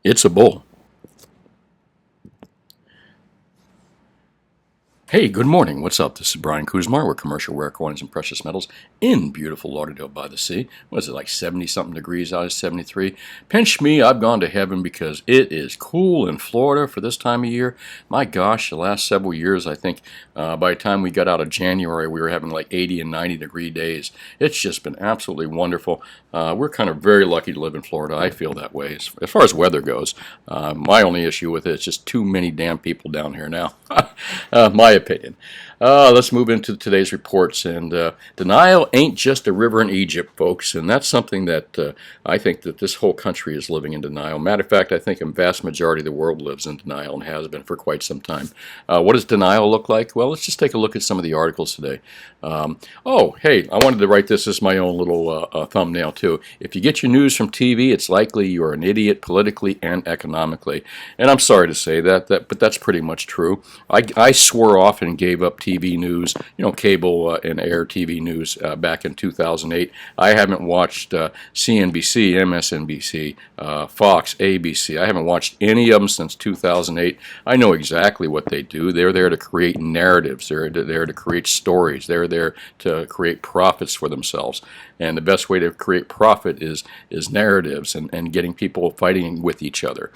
It's a bull. Hey, good morning. What's up? This is Brian Kuzmar with Commercial Rare Coins and Precious Metals in beautiful Lauderdale by the Sea. What is it, like 70-something degrees out of 73? Pinch me, I've gone to heaven because it is cool in Florida for this time of year. My gosh, the last several years, I think by the time we got out of January, we were having like 80 and 90 degree days. It's just been absolutely wonderful. We're kind of very lucky to live in Florida. I feel that way as far as weather goes. My only issue with it is just too many damn people down here now. My opinion. Let's move into today's reports. And denial ain't just a river in Egypt, folks. And that's something that I think that this whole country is living in denial. Matter of fact, I think a vast majority of the world lives in denial and has been for quite some time. What does denial look like? Well, let's just take a look at some of the articles today. Oh, hey, I wanted to write this as my own little thumbnail too. If you get your news from TV, it's likely you're an idiot politically and economically. And I'm sorry to say that but that's pretty much true. I swore off and gave up TV news, cable and air TV news back in 2008. I haven't watched CNBC, MSNBC, Fox, ABC. I haven't watched any of them since 2008. I know exactly what they do. They're there to create narratives. They're there to create stories. They're there to create profits for themselves. And the best way to create profit is narratives and getting people fighting with each other.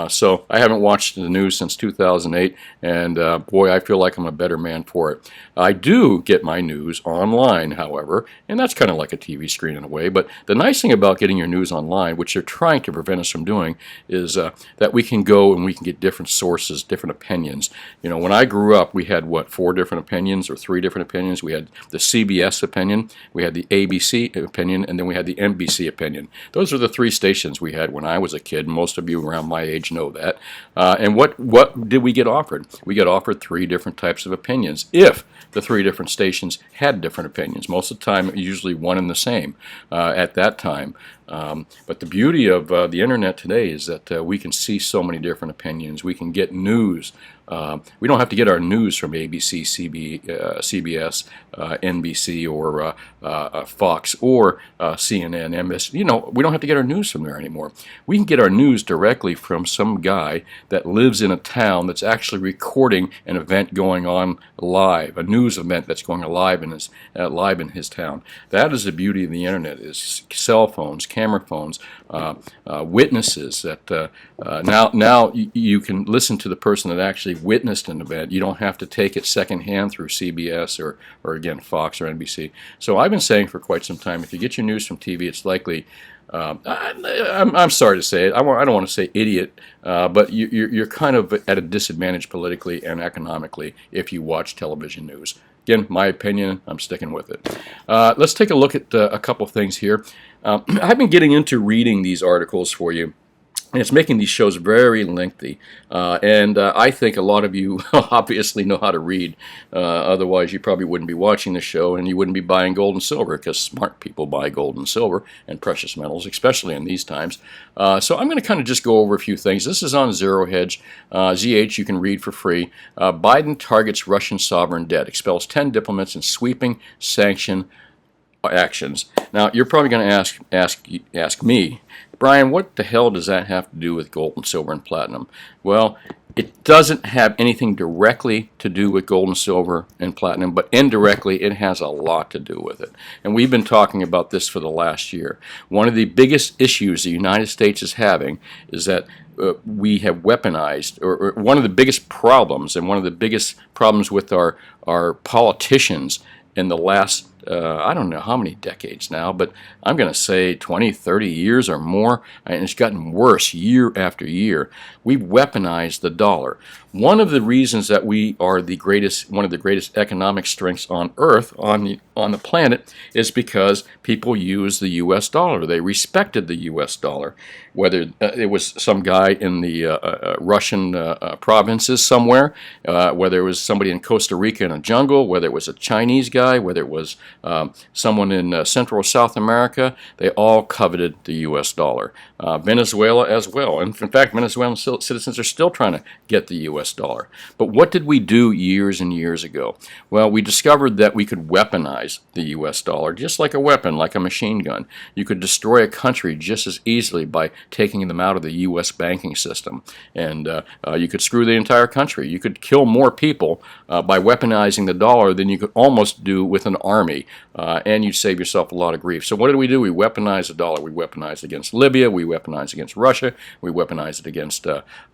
So I haven't watched the news since 2008, and boy, I feel like I'm a better man for it. I do get my news online, however, and that's kind of like a TV screen in a way. But the nice thing about getting your news online, which they're trying to prevent us from doing, is that we can go and we can get different sources, different opinions. When I grew up, we had, 4 different opinions or 3 different opinions. We had the CBS opinion, we had the ABC opinion, and then we had the NBC opinion. Those are the 3 stations we had when I was a kid. Most of you around my age know that. And what did we get offered? We got offered 3 different types of opinions if the 3 different stations had different opinions. Most of the time, usually one and the same at that time. But the beauty of the internet today is that we can see so many different opinions. We can get news. We don't have to get our news from ABC, CBS, NBC, or Fox, or CNN, MS. We don't have to get our news from there anymore. We can get our news directly from some guy that lives in a town that's actually recording an event going on live, a news event that's going live in his town. That is the beauty of the internet: is cell phones, camera phones, witnesses that now you can listen to the person that actually witnessed an event. You don't have to take it secondhand through CBS or again Fox or NBC. So I've been saying for quite some time, if you get your news from TV, it's likely. I'm sorry to say it. I don't want to say idiot, but you're kind of at a disadvantage politically and economically if you watch television news. Again, my opinion, I'm sticking with it. Let's take a look at a couple things here. I've been getting into reading these articles for you, and it's making these shows very lengthy. And I think a lot of you obviously know how to read. Otherwise, you probably wouldn't be watching the show, and you wouldn't be buying gold and silver, because smart people buy gold and silver and precious metals, especially in these times. So I'm going to kind of just go over a few things. This is on Zero Hedge. ZH, you can read for free. Biden targets Russian sovereign debt, expels 10 diplomats in sweeping sanction actions. Now, you're probably going to ask me, Brian, what the hell does that have to do with gold and silver and platinum? Well, it doesn't have anything directly to do with gold and silver and platinum, but indirectly it has a lot to do with it. And we've been talking about this for the last year. One of the biggest issues the United States is having is that we have weaponized, or one of the biggest problems, and one of the biggest problems with our politicians in the last I don't know how many decades now, but I'm going to say 20, 30 years or more, and it's gotten worse year after year. We've weaponized the dollar. One of the reasons that we are one of the greatest economic strengths on Earth, on the planet, is because people use the U.S. dollar. They respected the U.S. dollar. Whether it was some guy in the Russian provinces somewhere, whether it was somebody in Costa Rica in a jungle, whether it was a Chinese guy, whether it was someone in Central or South America, they all coveted the U.S. dollar. Venezuela as well. And in fact, Venezuelan citizens are still trying to get the U.S. dollar. But what did we do years and years ago? Well, we discovered that we could weaponize the U.S. dollar just like a weapon, like a machine gun. You could destroy a country just as easily by taking them out of the U.S. banking system. And you could screw the entire country. You could kill more people by weaponizing the dollar than you could almost do with an army. And you'd save yourself a lot of grief. So what did we do? We weaponized the dollar. We weaponized it against Libya. We weaponized it against Russia. We weaponized it against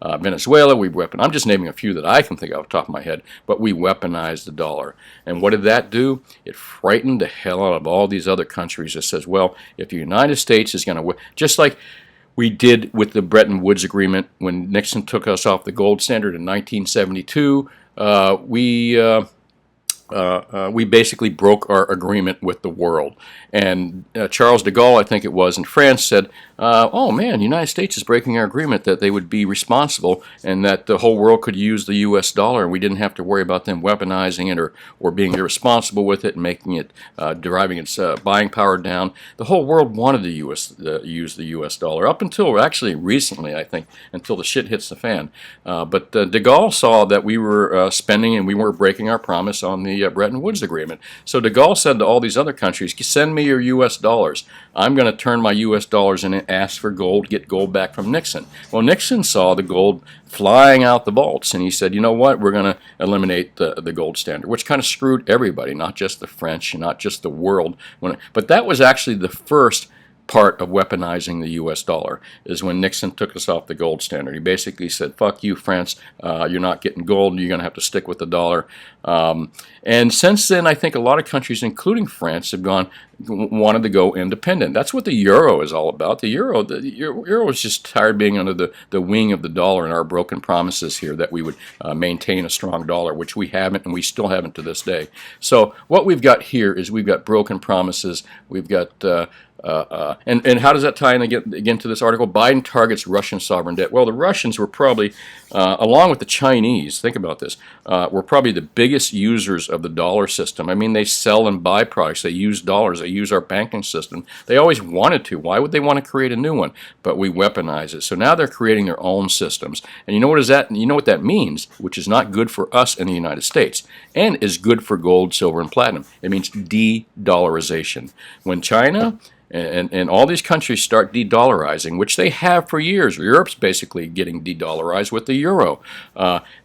Venezuela. I'm just naming a few that I can think of off the top of my head. But we weaponized the dollar. And what did that do? It frightened the hell out of all these other countries that says, well, if the United States is going to, just like we did with the Bretton Woods Agreement when Nixon took us off the gold standard in 1972, we basically broke our agreement with the world. And Charles de Gaulle, I think it was, in France said, oh man, the United States is breaking our agreement, that they would be responsible and that the whole world could use the U.S. dollar and we didn't have to worry about them weaponizing it or being irresponsible with it and making it, deriving its buying power down. The whole world wanted to use the U.S. dollar up until actually recently, I think, until the shit hits the fan. But de Gaulle saw that we were spending and we were breaking our promise on the Bretton Woods Agreement. So de Gaulle said to all these other countries, send me your U.S. dollars. I'm going to turn my U.S. dollars in and ask for gold, get gold back from Nixon. Well, Nixon saw the gold flying out the vaults, and he said, you know what, we're going to eliminate the gold standard, which kind of screwed everybody, not just the French, not just the world. But that was actually the first part of weaponizing the U.S. dollar, is when Nixon took us off the gold standard. He basically said, fuck you, France, you're not getting gold, you're going to have to stick with the dollar. And since then, I think a lot of countries, including France, have wanted to go independent. That's what the euro is all about. The euro is just tired being under the wing of the dollar and our broken promises here that we would maintain a strong dollar, which we haven't, and we still haven't to this day. So what we've got here is we've got broken promises. We've got and how does that tie in again to this article? Biden targets Russian sovereign debt. Well, the Russians were probably, along with the Chinese, think about this, were probably the biggest users of the dollar system. I mean, they sell and buy products. They use dollars. They use our banking system. They always wanted to. Why would they want to create a new one? But we weaponize it. So now they're creating their own systems. And you know what that means, which is not good for us in the United States, and is good for gold, silver, and platinum. It means de-dollarization. When China and all these countries start de-dollarizing, which they have for years. Europe's basically getting de-dollarized with the euro.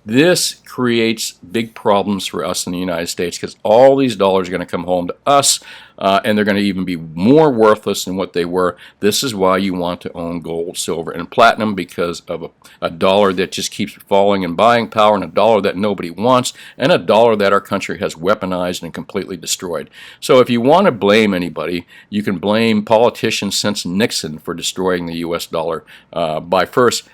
This creates big problems for us in the United States because all these dollars are going to come home to us, and they're going to even be more worthless than what they were. This is why you want to own gold, silver, and platinum, because of a dollar that just keeps falling in buying power, and a dollar that nobody wants, and a dollar that our country has weaponized and completely destroyed. So if you want to blame anybody, you can blame politicians since Nixon for destroying the U.S. dollar by first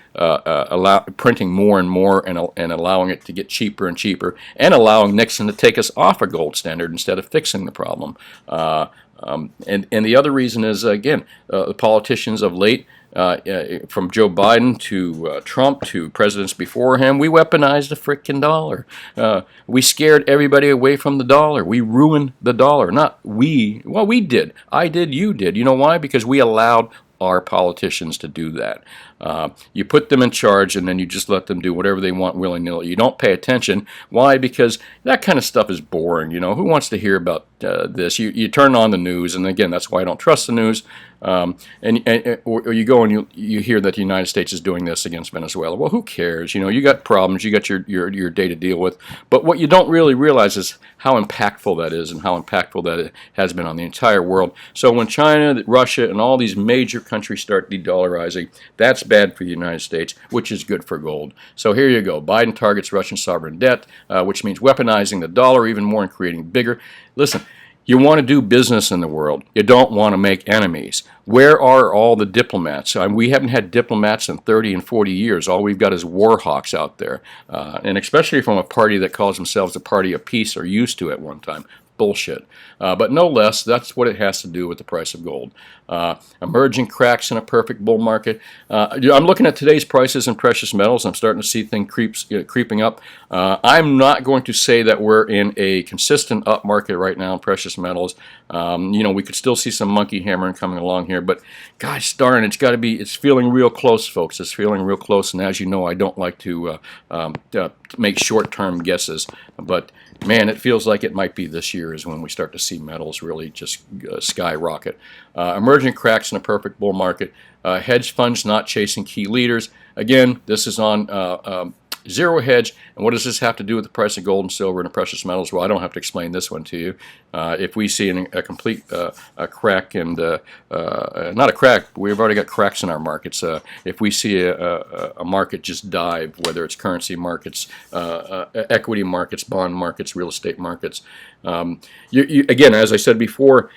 printing more and more and allowing it to get cheaper and cheaper, and allowing Nixon to take us off a gold standard instead of fixing the problem. And the other reason is, again, the politicians of late, from Joe Biden to Trump to presidents before him, we weaponized the frickin' dollar. We scared everybody away from the dollar. We ruined the dollar. Not we. Well, we did. I did. You did. You know why? Because we allowed our politicians to do that. You put them in charge and then you just let them do whatever they want willy-nilly. You don't pay attention. Why? Because that kind of stuff is boring. You know, who wants to hear about this? You turn on the news, and again, that's why I don't trust the news. Or you go and you hear that the United States is doing this against Venezuela. Well, who cares? You know, you got problems, you got your day to deal with. But what you don't really realize is how impactful that is and how impactful that it has been on the entire world. So when China, Russia, and all these major countries start de-dollarizing, that's bad for the United States, which is good for gold. So here you go. Biden targets Russian sovereign debt, which means weaponizing the dollar even more and creating bigger. Listen, you want to do business in the world. You don't want to make enemies. Where are all the diplomats? We haven't had diplomats in 30 and 40 years. All we've got is war hawks out there. And especially from a party that calls themselves a party of peace, or used to at one time. bullshit. But no less, that's what it has to do with the price of gold. Emerging cracks in a perfect bull market. I'm looking at today's prices in precious metals. I'm starting to see things creeping up. I'm not going to say that we're in a consistent up market right now in precious metals. We could still see some monkey hammering coming along here, but gosh darn, it's feeling real close, folks. It's feeling real close, and as you know, I don't like to make short-term guesses, but man, it feels like it might be this year is when we start to see metals really just skyrocket. Emerging cracks in a perfect bull market. Hedge funds not chasing key leaders. Again, this is on zero hedge. And what does this have to do with the price of gold and silver and the precious metals? Well, I don't have to explain this one to you. If we see a complete crack and not a crack, we've already got cracks in our markets. If we see a market just dive, whether it's currency markets, equity markets, bond markets, real estate markets, again, as I said before,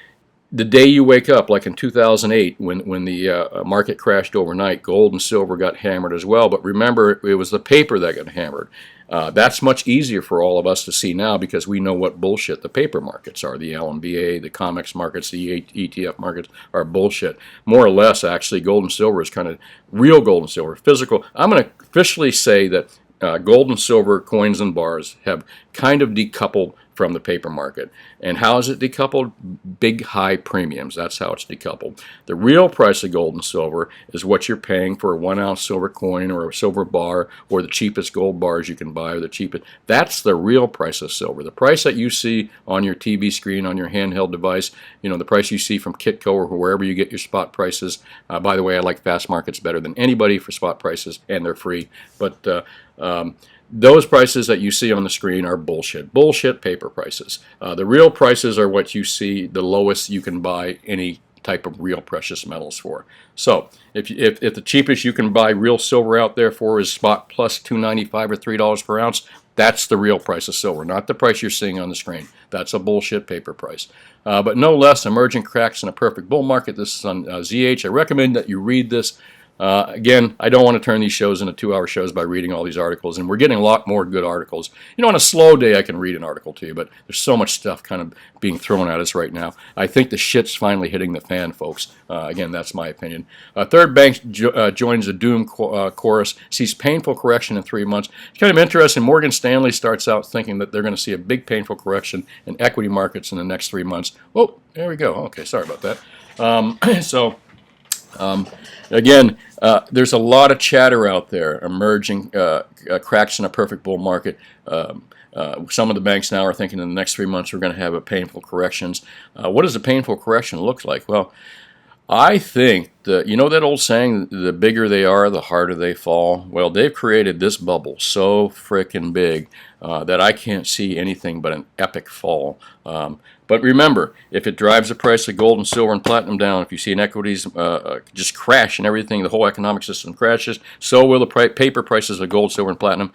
the day you wake up, like in 2008, when the market crashed overnight, gold and silver got hammered as well. But remember, it was the paper that got hammered. That's much easier for all of us to see now because we know what bullshit the paper markets are. The LMBA, the COMEX markets, the ETF markets are bullshit. More or less, actually, gold and silver is kind of real gold and silver, physical. I'm going to officially say that gold and silver coins and bars have kind of decoupled from the paper market. And how is it decoupled? Big high premiums. That's how it's decoupled. The real price of gold and silver is what you're paying for a 1 ounce silver coin or a silver bar or the cheapest gold bars you can buy or the cheapest. That's the real price of silver. The price that you see on your TV screen, on your handheld device, the price you see from Kitco or wherever you get your spot prices. By the way, I like fast markets better than anybody for spot prices, and they're free. But those prices that you see on the screen are bullshit. Bullshit paper prices. The real prices are what you see, the lowest you can buy any type of real precious metals for. So if the cheapest you can buy real silver out there for is spot plus $2.95 or $3 per ounce, that's the real price of silver, not the price you're seeing on the screen. That's a bullshit paper price. But no less, emerging cracks in a perfect bull market. This is on ZH. I recommend that you read this. Again, I don't want to turn these shows into 2-hour shows by reading all these articles, and we're getting a lot more good articles. On a slow day, I can read an article to you, but there's so much stuff kind of being thrown at us right now. I think the shit's finally hitting the fan, folks. Again, that's my opinion. Third bank joins the doom chorus, sees painful correction in 3 months. It's kind of interesting. Morgan Stanley starts out thinking that they're going to see a big painful correction in equity markets in the next 3 months. Oh, there we go. Okay, sorry about that. Again, there's a lot of chatter out there, emerging cracks in a perfect bull market. Some of the banks now are thinking in the next 3 months we're going to have a painful corrections. What does a painful correction look like? Well, I think that old saying, the bigger they are, the harder they fall. Well, they've created this bubble so frickin' big that I can't see anything but an epic fall. But remember, if it drives the price of gold and silver and platinum down, if you see an equities just crash and everything, the whole economic system crashes, so will the paper prices of gold, silver, and platinum.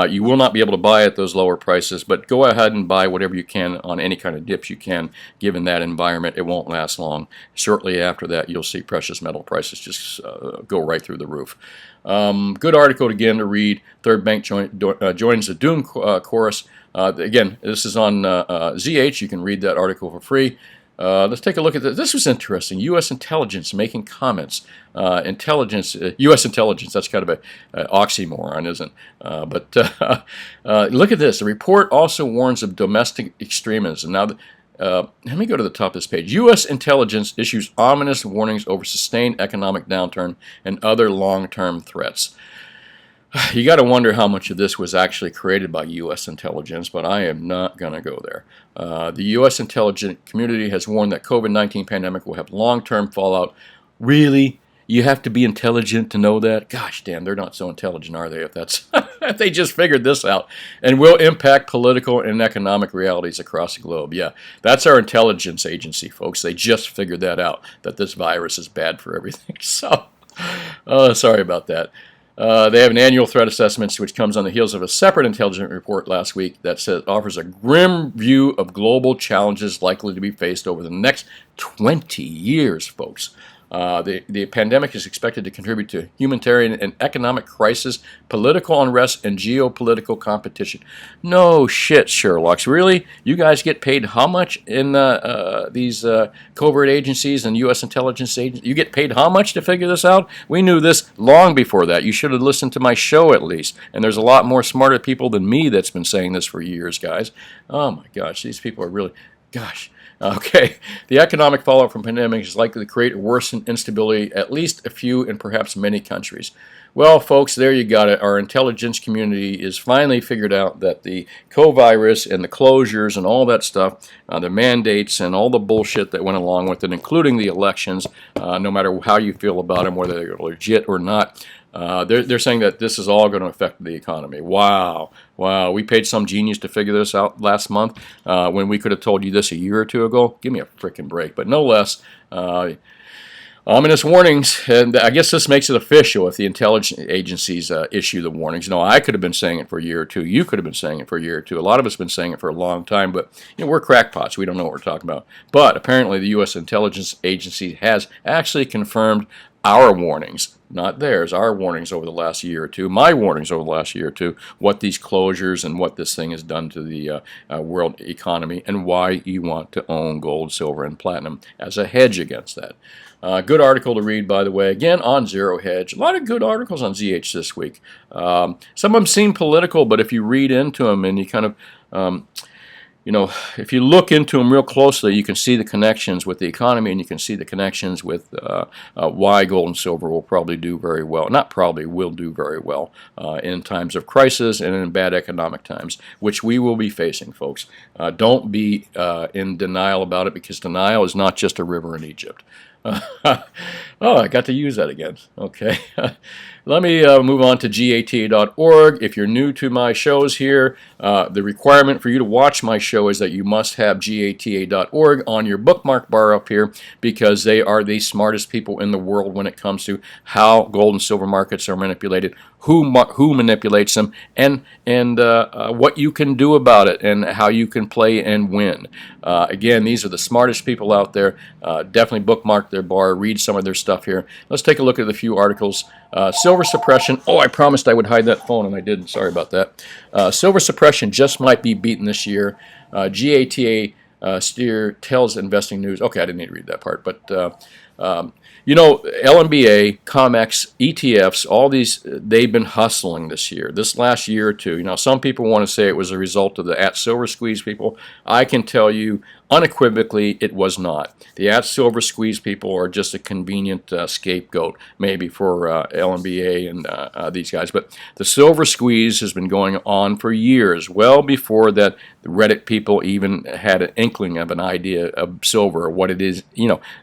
You will not be able to buy at those lower prices, but go ahead and buy whatever you can on any kind of dips you can, given that environment. It won't last long. Shortly after that, you'll see precious metal prices just go right through the roof. Good article again to read. Third bank joins the doom chorus. Again, this is on ZH. You can read that article for free. Let's take a look at this. This was interesting. U.S. intelligence making comments. U.S. intelligence, that's kind of an oxymoron, isn't it? But look at this. The report also warns of domestic extremism. Now, let me go to the top of this page. U.S. intelligence issues ominous warnings over sustained economic downturn and other long-term threats. You got to wonder how much of this was actually created by U.S. intelligence, but I am not going to go there. The U.S. intelligence community has warned that COVID-19 pandemic will have long-term fallout. Really? You have to be intelligent to know that? Gosh damn, they're not so intelligent, are they? If they just figured this out, and will impact political and economic realities across the globe. Yeah, that's our intelligence agency, folks. They just figured that out, that this virus is bad for everything. So, sorry about that. They have an annual threat assessment, which comes on the heels of a separate intelligence report last week that offers a grim view of global challenges likely to be faced over the next 20 years, folks. The pandemic is expected to contribute to humanitarian and economic crisis, political unrest, and geopolitical competition. No shit, Sherlocks. Really? You guys get paid how much in these covert agencies and U.S. intelligence agencies? You get paid how much to figure this out? We knew this long before that. You should have listened to my show at least. And there's a lot more smarter people than me that's been saying this for years, guys. Oh my gosh, these people are really, gosh. Okay, the economic fallout from pandemic is likely to create worsened instability, at least a few and perhaps many countries. Well, folks, there you got it. Our intelligence community is finally figured out that the co-virus and the closures and all that stuff, the mandates and all the bullshit that went along with it, including the elections, no matter how you feel about them, whether they're legit or not, they're saying that this is all going to affect the economy. Wow. Wow. We paid some genius to figure this out last month when we could have told you this a year or two ago. Give me a freaking break. But no less, ominous warnings, and I guess this makes it official if the intelligence agencies issue the warnings. No, I could have been saying it for a year or two. You could have been saying it for a year or two. A lot of us have been saying it for a long time, but we're crackpots. We don't know what we're talking about. But apparently the U.S. intelligence agency has actually confirmed our warnings, not theirs, our warnings over the last year or two, my warnings over the last year or two, what these closures and what this thing has done to the world economy and why you want to own gold, silver, and platinum as a hedge against that. Good article to read, by the way, again on Zero Hedge. A lot of good articles on ZH this week. Some of them seem political, but if you read into them and you kind of if you look into them real closely, you can see the connections with the economy, and you can see the connections with why gold and silver will probably do very well. Not probably, will do very well in times of crisis and in bad economic times, which we will be facing, folks. Don't be in denial about it, because denial is not just a river in Egypt. Oh, I got to use that again. Okay. Let me move on to gata.org. If you're new to my shows here, the requirement for you to watch my show is that you must have gata.org on your bookmark bar up here, because they are the smartest people in the world when it comes to how gold and silver markets are manipulated, who manipulates them, and what you can do about it, and how you can play and win. Again, these are the smartest people out there. Definitely bookmark their bar, read some of their stuff here. Let's take a look at a few articles. Silver suppression. Oh, I promised I would hide that phone, and I didn't. Sorry about that. Silver suppression just might be beaten this year. GATA steer tells investing news. Okay, I didn't need to read that part, but LMBA, COMEX, ETFs, all these, they've been hustling this year, this last year or two. Some people want to say it was a result of the at-silver squeeze people. I can tell you unequivocally it was not. The at-silver squeeze people are just a convenient scapegoat, maybe for LMBA and these guys. But the silver squeeze has been going on for years, well before that the Reddit people even had an inkling of an idea of silver, or what it is,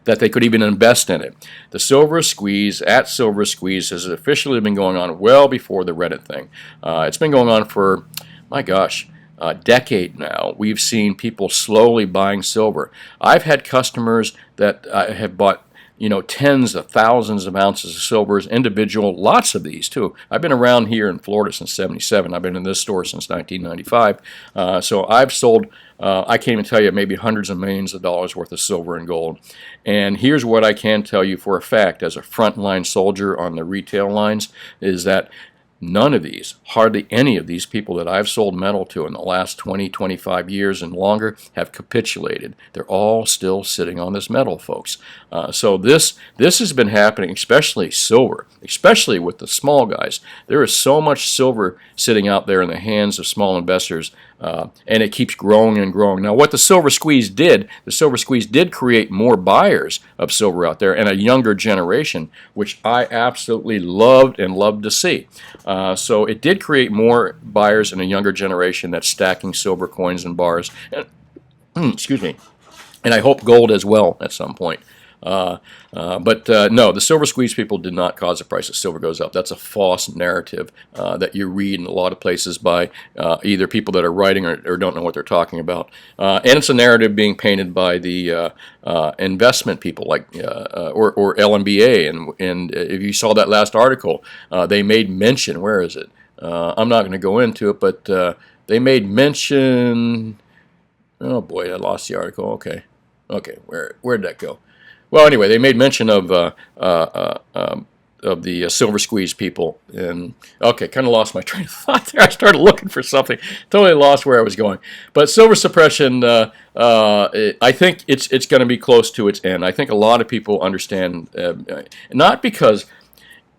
that they could even invest in it. The silver squeeze, at-silver squeeze, has officially been going on well before the Reddit thing. It's been going on for, my gosh, a decade now. We've seen people slowly buying silver. I've had customers that have bought tens of thousands of ounces of silver, individual, lots of these too. I've been around here in Florida since '77. I've been in this store since 1995. So I've sold, I can't even tell you, maybe hundreds of millions of dollars worth of silver and gold. And here's what I can tell you for a fact, as a frontline soldier on the retail lines, is that none of these, hardly any of these people that I've sold metal to in the last 20, 25 years and longer have capitulated. They're all still sitting on this metal, folks. So this has been happening, especially silver, especially with the small guys. There is so much silver sitting out there in the hands of small investors, and it keeps growing and growing. Now, what the silver squeeze did create more buyers of silver out there and a younger generation, which I absolutely loved and loved to see. So it did create more buyers and a younger generation that's stacking silver coins and bars. And, excuse me. And I hope gold as well at some point. No, the silver squeeze people did not cause the price of silver goes up. That's a false narrative that you read in a lot of places by either people that are writing or don't know what they're talking about. And it's a narrative being painted by the investment people like or LMBA. And if you saw that last article, they made mention. Where is it? I'm not going to go into it, but they made mention. Oh boy, I lost the article. Okay, where'd that go? Well, anyway, they made mention of the silver squeeze people, and okay, kind of lost my train of thought there. I started looking for something, totally lost where I was going. But silver suppression, I think it's going to be close to its end. I think a lot of people understand, not because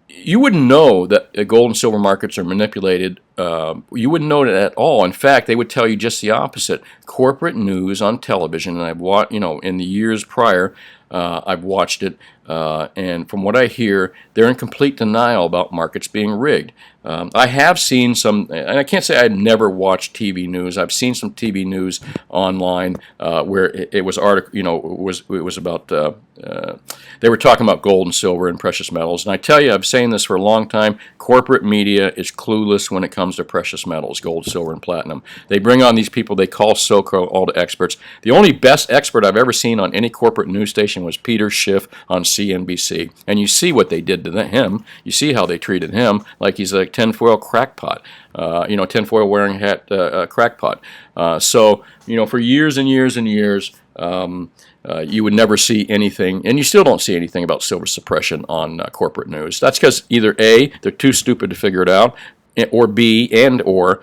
you wouldn't know that gold and silver markets are manipulated. You wouldn't know it at all. In fact, they would tell you just the opposite. Corporate news on television, and I've watched, in the years prior, I've watched it, and from what I hear, they're in complete denial about markets being rigged. I have seen some, and I can't say I've never watched TV news. I've seen some TV news online where it was it was about they were talking about gold and silver and precious metals. And I tell you, I've been saying this for a long time. Corporate media is clueless when it comes to precious metals, gold, silver, and platinum. They bring on these people they call so-called experts. The only best expert I've ever seen on any corporate news station was Peter Schiff on CNBC. And you see what they did to him. You see how they treated him like he's a tinfoil crackpot. Tinfoil wearing hat crackpot. So, for years and years and years, you would never see anything, and you still don't see anything about silver suppression on corporate news. That's because either A, they're too stupid to figure it out, or B, or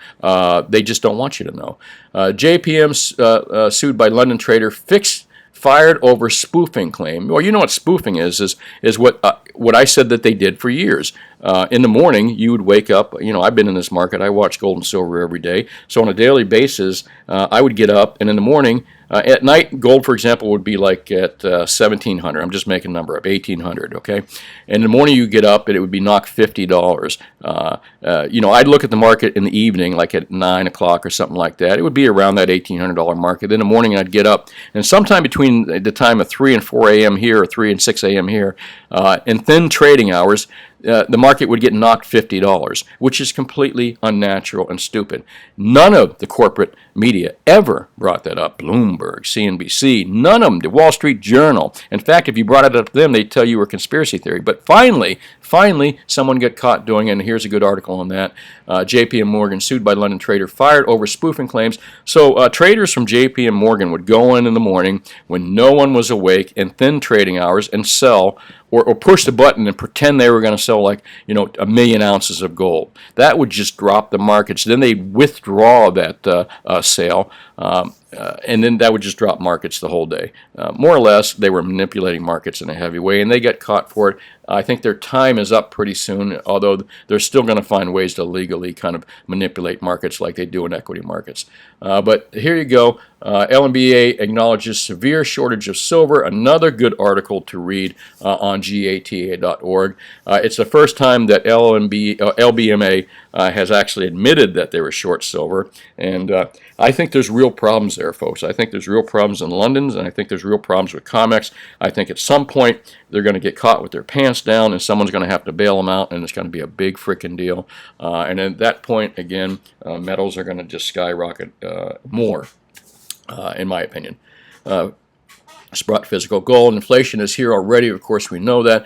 they just don't want you to know. JPM sued by London trader fired over spoofing claim. Well, you know what spoofing is what I said that they did for years. In the morning, you would wake up. I've been in this market. I watch gold and silver every day. So on a daily basis, I would get up, and in the morning, at night, gold, for example, would be like at 1,700. I'm just making a number up, 1,800. Okay, and in the morning you get up, and it would be knock $50. I'd look at the market in the evening, like at 9 o'clock or something like that. It would be around that $1,800 market. Then in the morning, I'd get up, and sometime between the time of 3 and 4 a.m. here, or 3 and 6 a.m. here, in thin trading hours, the market would get knocked $50, which is completely unnatural and stupid. None of the corporate media ever brought that up. Bloomberg, CNBC, none of them. The Wall Street Journal. In fact, if you brought it up to them, they'd tell you were conspiracy theory. But finally, someone got caught doing it, and here's a good article on that. JPM Morgan sued by London trader fired over spoofing claims. So traders from JPM Morgan would go in the morning when no one was awake in thin trading hours and sell or push the button and pretend they were going to sell like 1,000,000 ounces of gold. That would just drop the markets. Then they'd withdraw that sale, and then that would just drop markets the whole day. More or less, they were manipulating markets in a heavy way, and they got caught for it. I think their time is up pretty soon, although they're still going to find ways to legally kind of manipulate markets like they do in equity markets. But here you go. LNBA acknowledges severe shortage of silver. Another good article to read on gata.org. It's the first time that LBMA has actually admitted that they were short silver, and I think there's real problems there, folks. I think there's real problems in London's, and I think there's real problems with COMEX. I think at some point they're going to get caught with their pants down, and someone's going to have to bail them out, and it's going to be a big freaking deal. And at that point, again, metals are going to just skyrocket more, in my opinion. Sprott physical gold. Inflation is here already. Of course, we know that.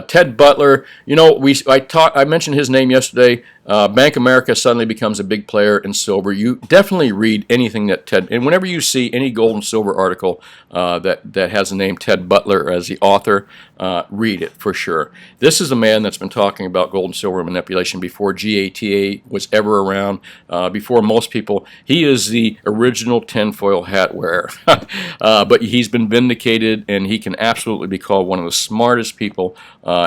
Ted Butler, I mentioned his name yesterday. Bank of America suddenly becomes a big player in silver. You definitely read anything that Ted, and whenever you see any gold and silver article that has the name Ted Butler as the author, read it for sure. This is a man that's been talking about gold and silver manipulation before GATA was ever around, before most people. He is the original tinfoil hat wearer, but he's been vindicated, and he can absolutely be called one of the smartest people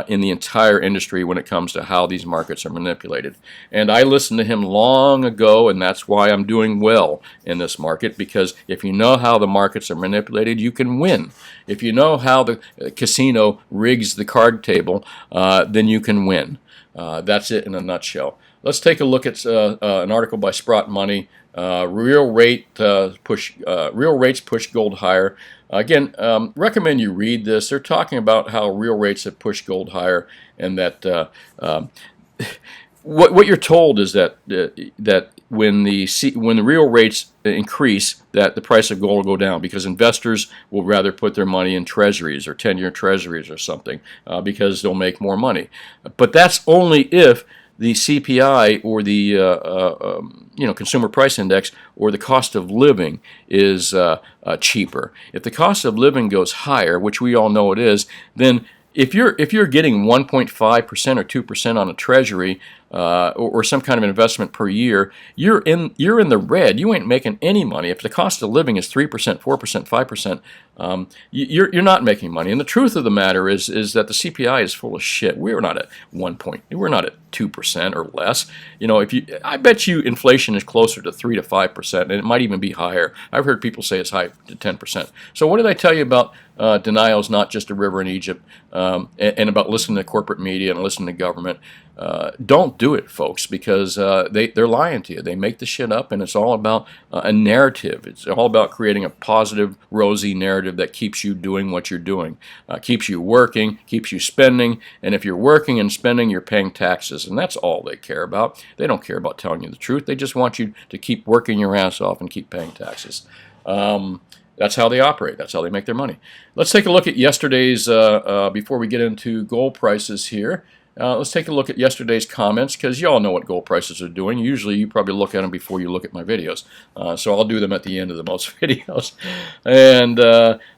in the entire industry when it comes to how these markets are manipulated. And I listened to him long ago, and that's why I'm doing well in this market, because if you know how the markets are manipulated, you can win. If you know how the casino rigs the card table, then you can win. That's it in a nutshell. Let's take a look at an article by Sprott Money. Real rates push gold higher. Again, recommend you read this. They're talking about how real rates have pushed gold higher, and that what you're told is that when the real rates increase, that the price of gold will go down, because investors will rather put their money in treasuries or 10-year treasuries or something, because they'll make more money. But that's only if the CPI or the consumer price index or the cost of living is cheaper. If the cost of living goes higher, which we all know it is, then if you're getting 1.5% or 2% on a treasury or some kind of investment per year, you're in the red. You ain't making any money. If the cost of living is 3%, 4%, 5%, you're not making money. And the truth of the matter is that the CPI is full of shit. We're not at 1 we're not at 2% or less. I bet you inflation is closer to 3 to 5%, and it might even be higher. I've heard people say it's high to 10%. So what did I tell you about denial is not just a river in Egypt, and about listening to corporate media and listening to government? Don't do it, folks, because they're lying to you. They make the shit up, and it's all about a narrative. It's all about creating a positive, rosy narrative that keeps you doing what you're doing, keeps you working, keeps you spending, and if you're working and spending, you're paying taxes, and that's all they care about. They don't care about telling you the truth. They just want you to keep working your ass off and keep paying taxes. That's how they operate. That's how they make their money. Let's take a look at yesterday's, before we get into gold prices here. Let's take a look at yesterday's comments, because you all know what gold prices are doing. Usually you probably look at them before you look at my videos. So I'll do them at the end of the most videos. And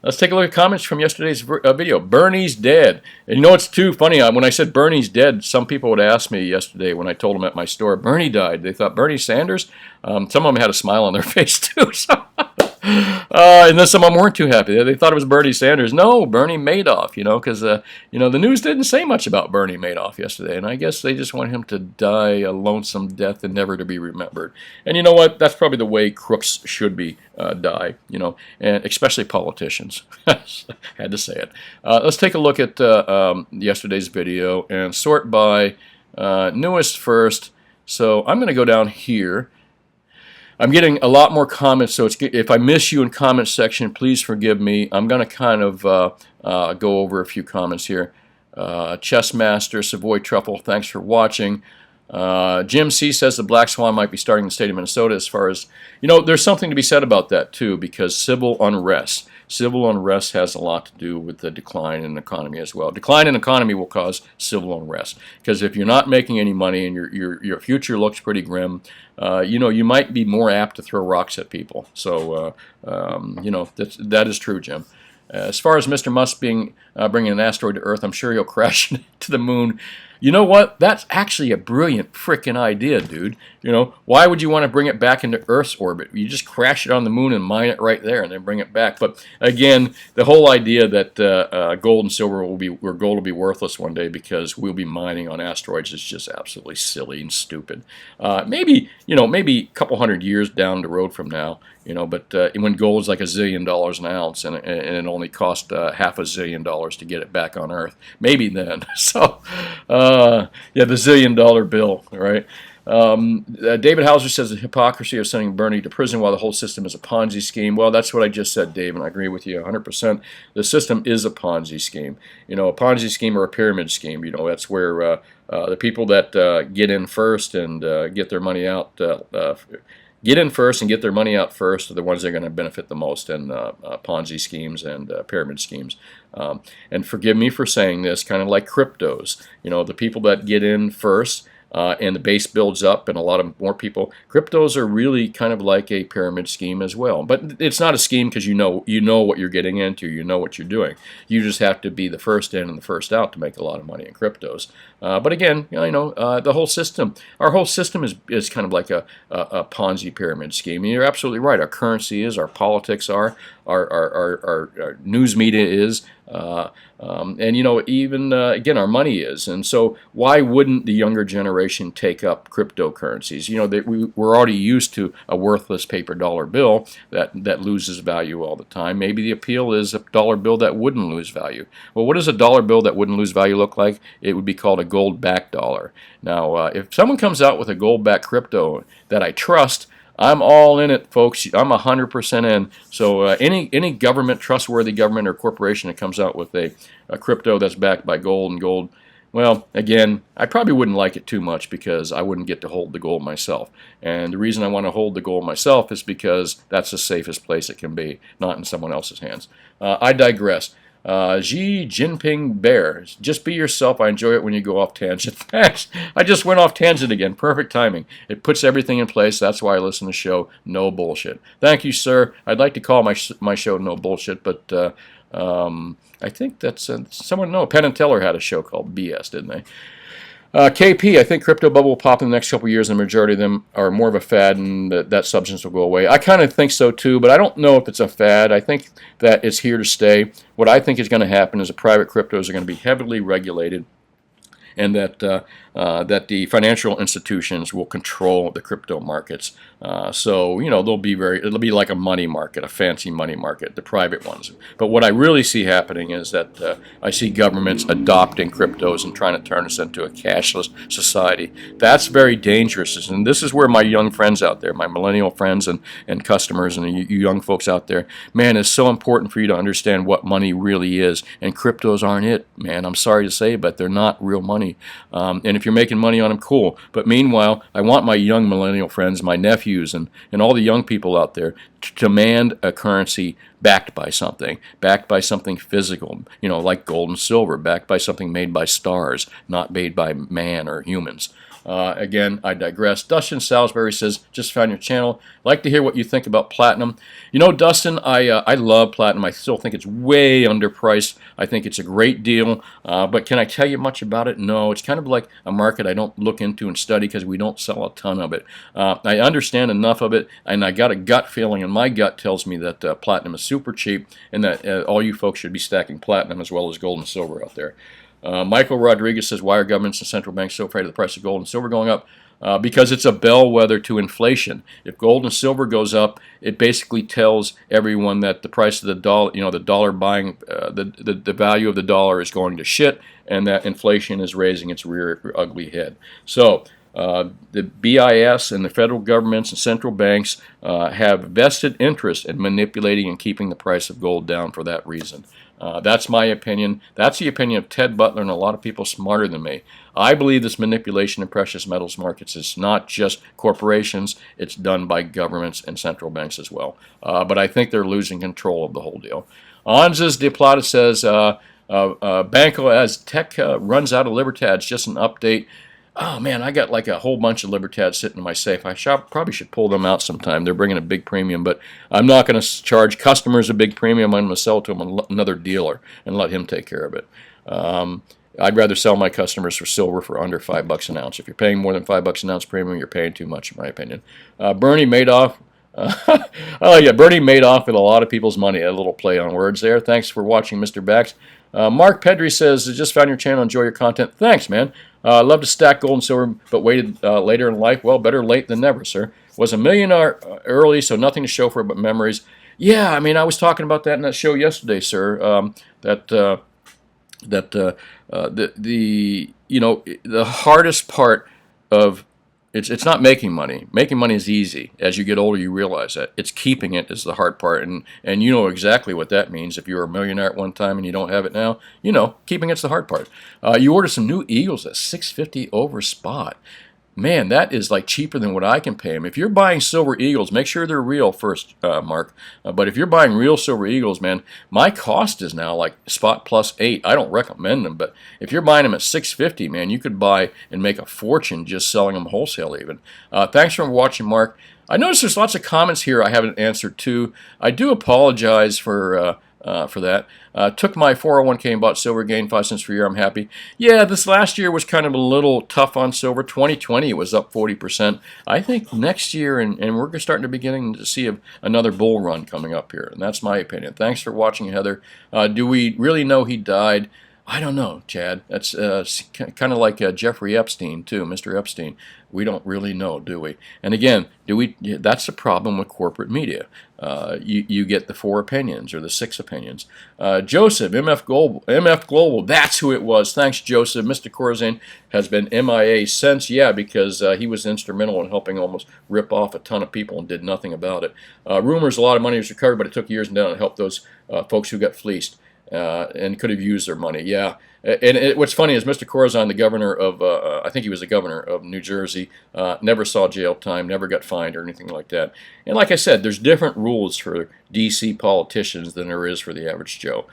let's take a look at comments from yesterday's video. Bernie's dead. And you know what's too funny? When I said Bernie's dead, some people would ask me yesterday when I told them at my store, Bernie died. They thought Bernie Sanders? Some of them had a smile on their face too. So and then some of them weren't too happy. They thought it was Bernie Sanders. No, Bernie Madoff, because the news didn't say much about Bernie Madoff yesterday, and I guess they just want him to die a lonesome death and never to be remembered. And you know what? That's probably the way crooks should be die, and especially politicians. Had to say it. Let's take a look at yesterday's video and sort by newest first. So I'm going to go down here. I'm getting a lot more comments, so if I miss you in comment section, please forgive me. I'm going to kind of go over a few comments here. Chessmaster, Savoy Truffle, thanks for watching. Jim C. says the black swan might be starting in the state of Minnesota. As far as, there's something to be said about that too, because civil unrest has a lot to do with the decline in the economy as well. Decline in economy will cause civil unrest, because if you're not making any money and your future looks pretty grim, you might be more apt to throw rocks at people. So that is true, Jim. As far as Mr. Musk bringing an asteroid to Earth, I'm sure he'll crash to the moon. You know what? That's actually a brilliant frickin' idea, dude. Why would you want to bring it back into Earth's orbit? You just crash it on the moon and mine it right there and then bring it back. But again, the whole idea that gold and silver gold will be worthless one day because we'll be mining on asteroids is just absolutely silly and stupid. Maybe a couple hundred years down the road from now, but when gold is like $1 zillion an ounce and it only cost half $1 zillion to get it back on Earth, maybe then. So, the $1 zillion bill, right? David Hauser says the hypocrisy of sending Bernie to prison while the whole system is a Ponzi scheme. Well, that's what I just said, Dave, and I agree with you 100%. The system is a Ponzi scheme. A Ponzi scheme or a pyramid scheme. That's where the people that get in first and get their money out. Get in first and get their money out first are the ones that are going to benefit the most in Ponzi schemes and pyramid schemes. And forgive me for saying this, kind of like cryptos. The people that get in first and the base builds up and a lot of more people. Cryptos are really kind of like a pyramid scheme as well. But it's not a scheme because you know what you're getting into. You know what you're doing. You just have to be the first in and the first out to make a lot of money in cryptos. But again, the whole system, our whole system is kind of like a Ponzi pyramid scheme. And you're absolutely right. Our currency is, our politics are, our news media is, and even again, our money is. And so why wouldn't the younger generation take up cryptocurrencies? We're already used to a worthless paper dollar bill that loses value all the time. Maybe the appeal is a dollar bill that wouldn't lose value. Well, what does a dollar bill that wouldn't lose value look like? It would be called a gold-backed dollar. Now, if someone comes out with a gold-backed crypto that I trust, I'm all in it, folks. I'm 100% in. So any government, trustworthy government or corporation that comes out with a crypto that's backed by gold and gold, well, again, I probably wouldn't like it too much because I wouldn't get to hold the gold myself. And the reason I want to hold the gold myself is because that's the safest place it can be, not in someone else's hands. I digress. Xi Jinping Bear. Just be yourself. I enjoy it when you go off tangent. Thanks. I just went off tangent again. Perfect timing. It puts everything in place. That's why I listen to the show. No bullshit. Thank you, sir. I'd like to call my show No Bullshit, but I think that's someone. No, Penn and Teller had a show called BS, didn't they? KP, I think crypto bubble will pop in the next couple of years, and the majority of them are more of a fad, and that substance will go away. I kind of think so too, but I don't know if it's a fad. I think that it's here to stay. What I think is going to happen is the private cryptos are going to be heavily regulated, and that the financial institutions will control the crypto markets. So it'll be like a money market, a fancy money market, the private ones. But what I really see happening is that I see governments adopting cryptos and trying to turn us into a cashless society. That's very dangerous, and this is where my young friends out there, my millennial friends and customers, and you young folks out there, man, it's so important for you to understand what money really is. And cryptos aren't it, man. I'm sorry to say, but they're not real money. And if you're making money on them, cool. But meanwhile, I want my young millennial friends, my nephews, and all the young people out there to demand a currency backed by something physical, like gold and silver, backed by something made by stars, not made by man or humans. Again, I digress. Dustin Salisbury says, just found your channel. Like to hear what you think about platinum. Dustin, I love platinum. I still think it's way underpriced. I think it's a great deal. But can I tell you much about it? No. It's kind of like a market I don't look into and study because we don't sell a ton of it. I understand enough of it, and I got a gut feeling, and my gut tells me that platinum is super cheap, and that all you folks should be stacking platinum as well as gold and silver out there. Michael Rodriguez says, why are governments and central banks so afraid of the price of gold and silver going up? Because it's a bellwether to inflation. If gold and silver goes up, it basically tells everyone that the price of the dollar, the dollar buying, the value of the dollar is going to shit, and that inflation is raising its rear ugly head. So the BIS and the federal governments and central banks have vested interest in manipulating and keeping the price of gold down for that reason. That's my opinion. That's the opinion of Ted Butler and a lot of people smarter than me. I believe this manipulation in precious metals markets is not just corporations. It's done by governments and central banks as well. But I think they're losing control of the whole deal. Anzas de Plata says, Banco as tech runs out of Libertads. Just an update. Oh, man, I got like a whole bunch of Libertads sitting in my safe. I probably should pull them out sometime. They're bringing a big premium, but I'm not going to charge customers a big premium. I'm going to sell it to another dealer and let him take care of it. I'd rather sell my customers for silver for under $5 an ounce. If you're paying more than $5 an ounce premium, you're paying too much, in my opinion. Bernie Madoff. I like it. Bernie Madoff with a lot of people's money. A little play on words there. Thanks for watching, Mr. Bax. Mark Pedri says, just found your channel. Enjoy your content. Thanks, man. Love to stack gold and silver, but waited later in life. Well, better late than never, sir. Was a millionaire early, so nothing to show for it but memories. Yeah, I mean, I was talking about that in that show yesterday, sir. The hardest part of it's not making money. Making money is easy. As you get older, you realize that. It's keeping it is the hard part, and you know exactly what that means. If you were a millionaire at one time and you don't have it now, keeping it's the hard part. You ordered some new Eagles at $650 over spot. Man, that is like cheaper than what I can pay them. If you're buying silver Eagles, make sure they're real first, Mark. But if you're buying real silver Eagles, man, my cost is now like spot +8. I don't recommend them, but if you're buying them at $650, man, you could buy and make a fortune just selling them wholesale even. Thanks for watching, Mark. I notice there's lots of comments here I haven't answered to. I do apologize for that. Took my 401k and bought silver, gained 5 cents per year. I'm happy. Yeah, this last year was kind of a little tough on silver. 2020 was up 40%. I think next year, and we're starting to beginning to see another bull run coming up here, and that's my opinion. Thanks for watching, Heather. Do we really know he died? I don't know, Chad. That's kind of like Jeffrey Epstein, too, Mr. Epstein. We don't really know, do we? And again, that's the problem with corporate media. You get the 4 opinions or the 6 opinions. Joseph, MF Global, that's who it was. Thanks, Joseph. Mr. Corzine has been MIA since, because he was instrumental in helping almost rip off a ton of people and did nothing about it. Rumors a lot of money was recovered, but it took years and to help those folks who got fleeced. and could have used their money. Yeah. And what's funny is Mr. Corazon, the governor of, I think he was the governor of New Jersey, never saw jail time, never got fined or anything like that. And like I said, there's different rules for D.C. politicians than there is for the average Joe.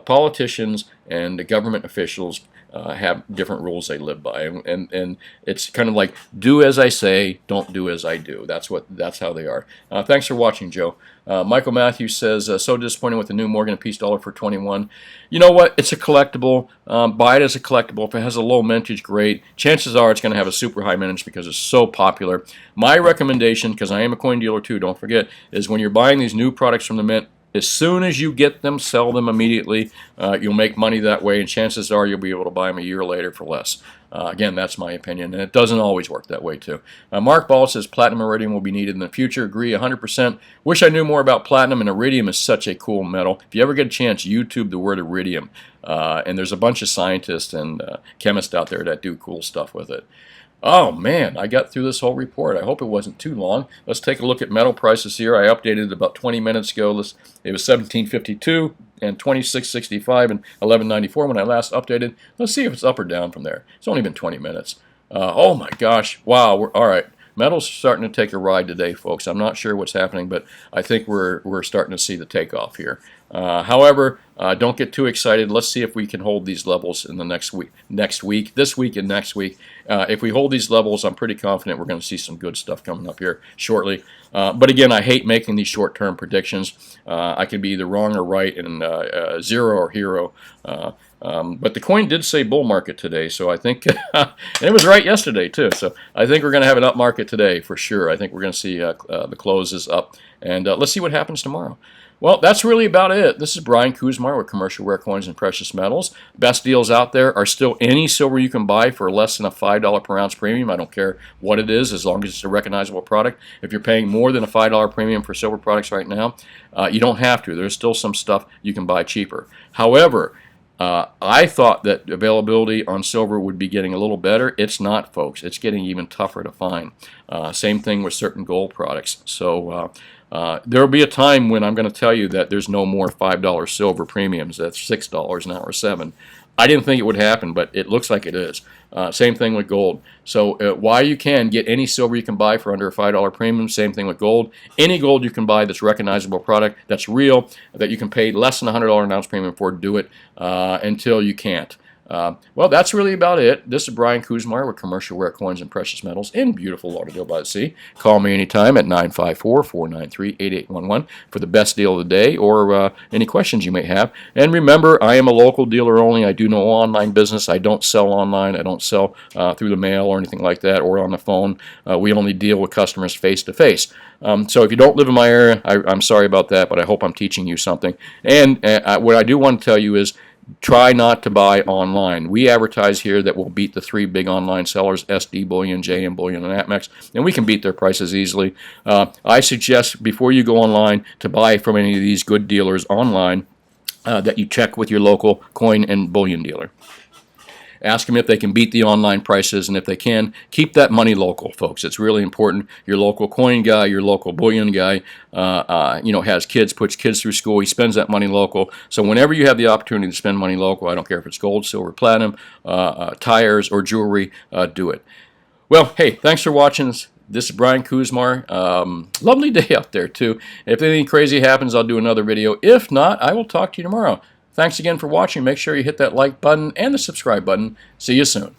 Politicians and the government officials have different rules they live by, and it's kind of like do as I say, don't do as I do. That's how they are. Thanks for watching, Joe. Michael Matthews says, so disappointed with the new Morgan apiece dollar for 21. You know what? It's a collectible. Buy it as a collectible. If it has a low mintage, great. Chances are it's going to have a super high mintage because it's so popular. My recommendation, because I am a coin dealer too, don't forget, is when you're buying these new products from the mint, as soon as you get them, sell them immediately. You'll make money that way, and chances are you'll be able to buy them a year later for less. Again, that's my opinion, and it doesn't always work that way, too. Mark Ball says platinum iridium will be needed in the future. Agree 100%. Wish I knew more about platinum, and iridium is such a cool metal. If you ever get a chance, YouTube the word iridium. And there's a bunch of scientists and chemists out there that do cool stuff with it. Oh man, I got through this whole report. I hope it wasn't too long. Let's take a look at metal prices here. I updated it about 20 minutes ago. It was 1752 and 2665 and 1194 when I last updated. Let's see if it's up or down from there. It's only been 20 minutes. Oh my gosh. Wow. All right. Metal's starting to take a ride today, folks. I'm not sure what's happening, but I think we're starting to see the takeoff here. However, don't get too excited. Let's see if we can hold these levels in the next week, this week and next week. If we hold these levels, I'm pretty confident we're going to see some good stuff coming up here shortly. But again, I hate making these short-term predictions. I can be either wrong or right, and zero or hero. But the coin did say bull market today, so I think, and it was right yesterday too, so I think we're going to have an up market today for sure. I think we're going to see the closes up, and let's see what happens tomorrow. Well, that's really about it. This is Brian Kuzmar with Commercial Rare Coins and Precious Metals. Best deals out there are still any silver you can buy for less than a $5 per ounce premium. I don't care what it is, as long as it's a recognizable product. If you're paying more than a $5 premium for silver products right now, you don't have to. There's still some stuff you can buy cheaper. However, I thought that availability on silver would be getting a little better. It's not, folks. It's getting even tougher to find. Same thing with certain gold products. So there will be a time when I'm going to tell you that there's no more $5 silver premiums. That's $6 now or $7. I didn't think it would happen, but it looks like it is. Same thing with gold. So while you can get any silver you can buy for under a $5 premium, same thing with gold. Any gold you can buy that's a recognizable product, that's real, that you can pay less than $100 an ounce premium for, do it until you can't. Well, that's really about it. This is Brian Kuzmar with Commercial Rare Coins and Precious Metals in beautiful Lauderdale by the Sea. Call me anytime at 954-493-8811 for the best deal of the day or any questions you may have. And remember, I am a local dealer only. I do no online business. I don't sell online. I don't sell through the mail or anything like that or on the phone. We only deal with customers face to face. So if you don't live in my area, I'm sorry about that, but I hope I'm teaching you something. And what I do want to tell you is, try not to buy online. We advertise here that we'll beat the three big online sellers, SD Bullion, JM Bullion, and APMEX, and we can beat their prices easily. I suggest before you go online to buy from any of these good dealers online that you check with your local coin and bullion dealer. Ask them if they can beat the online prices, and if they can, keep that money local, folks. It's really important. Your local coin guy, your local bullion guy, has kids, puts kids through school. He spends that money local. So whenever you have the opportunity to spend money local, I don't care if it's gold, silver, platinum, tires, or jewelry, do it. Well, hey, thanks for watching. This is Brian Kuzmar. Lovely day out there, too. If anything crazy happens, I'll do another video. If not, I will talk to you tomorrow. Thanks again for watching. Make sure you hit that like button and the subscribe button. See you soon.